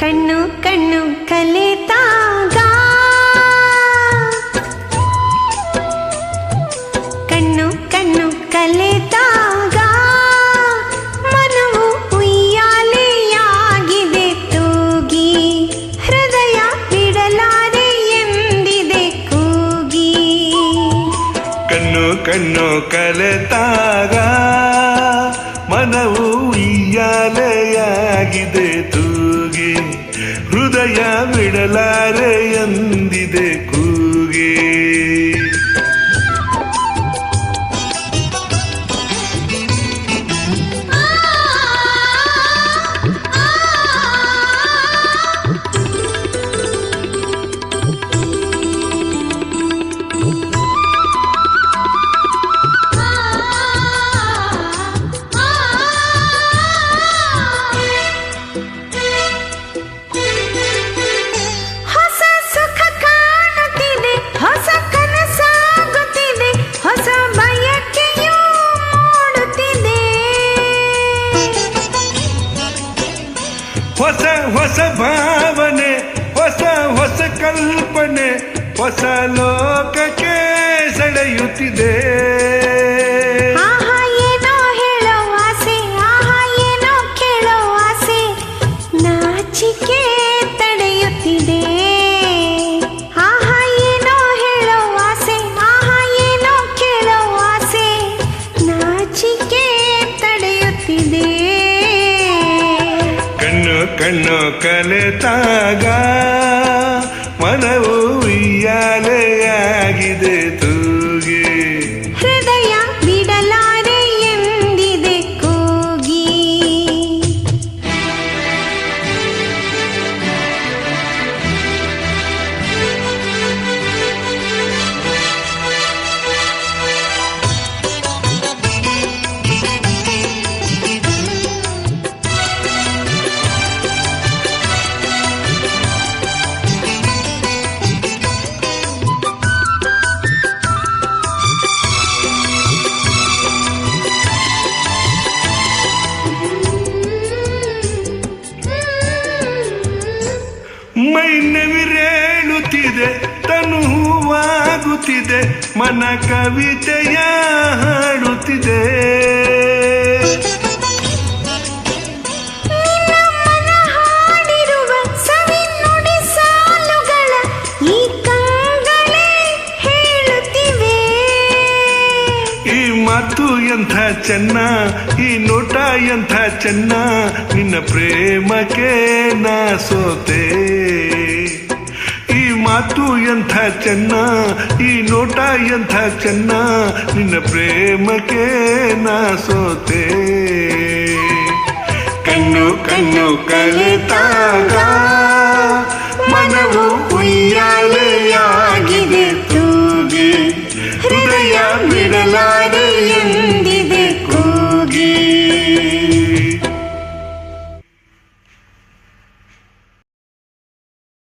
ಕಣ್ಣು ಕಣ್ಣು ಕಲೆತಾಗ ಕಣ್ಣು ಕಣ್ಣು ಕಲೆತಾಗ ಮನವು ಉಯ್ಯಾಲೆಯಾಗಿದೆ ತೂಗಿ ಹೃದಯ ಬಿಡಲಾರೆ ಎಂದಿದೆ ಕೂಗಿ ಕಣ್ಣು ಕಣ್ಣು ಕಲೆತಾಗ ಮನವು ಉಯ್ಯಾಲೆಯಾಗಿದೆ ತೂಗಿ ಹೃದಯ ಬಿಡಲಾರೆ ಎಂದಿದೆ ಕೂಗಿ ಹೊಸ ಹೊಸ ಭಾವನೆ ಹೊಸ ಹೊಸ ಕಲ್ಪನೆ ಹೊಸ ಲೋಕಕ್ಕೆ ಸೆಳೆಯುತ್ತಿದೆ ಆಹಾ ಏನೋ ಹೇಳೋ ಆಸೆ ಆಹಾ ಏನೋ ಕೇಳೋ ಆಸೆ ನಾಚಿಕೆ ತಡೆಯುತ್ತಿದೆ ಆಹಾ ಏನೋ ಹೇಳೋ ಆಸೆ ಆಹಾ ಏನೋ ಕೇಳೋ ಆಸೆ ನಾಚಿಕೆ ತಡೆಯುತ್ತಿದೆ ಕಣ್ಣು ಕಣ್ಣು ಕಲೆತಾಗ ಮನವು ಉಯ್ಯಾಲೆಯಾಗಿದೆ ತೂಗಿ ಹೃದಯ ಬಿಡಲಾರೆ ಎಂದಿದೆ ಕೂಗಿ ಮೈ ನವಿರೇಳುತ್ತಿದೆ ತನು ಹೂವಾಗುತ್ತಿದೆ ಮನ ಕವಿತೆಯ ಹಾಡುತ್ತಿದೆ ನಿನ್ನ ಮನ ಹಾಡಿರುವ ಸವಿ ನುಡಿ ಸಾಲುಗಳ ಈ ಕಂಗಳೇ ಹೇಳುತ್ತಿವೆ ಈ ಮಾತು ಎಂಥ ಚೆನ್ನ ಈ ನೋಟ ಎಂಥ ಚೆನ್ನ ನಿನ್ನ ಪ್ರೇಮಕ್ಕೆ ನಾ ಸೋತೆ ಈ ಮಾತು ಎಂಥ ಚೆನ್ನ ಈ ನೋಟ ಎಂಥ ಚೆನ್ನ ನಿನ್ನ ಪ್ರೇಮಕ್ಕೆ ನಾ ಸೋತೆ ಕಣ್ಣು ಕಣ್ಣು ಕಲೆತಾಗ ಮನವು ಉಯ್ಯಾಲೆಯಾಗಿ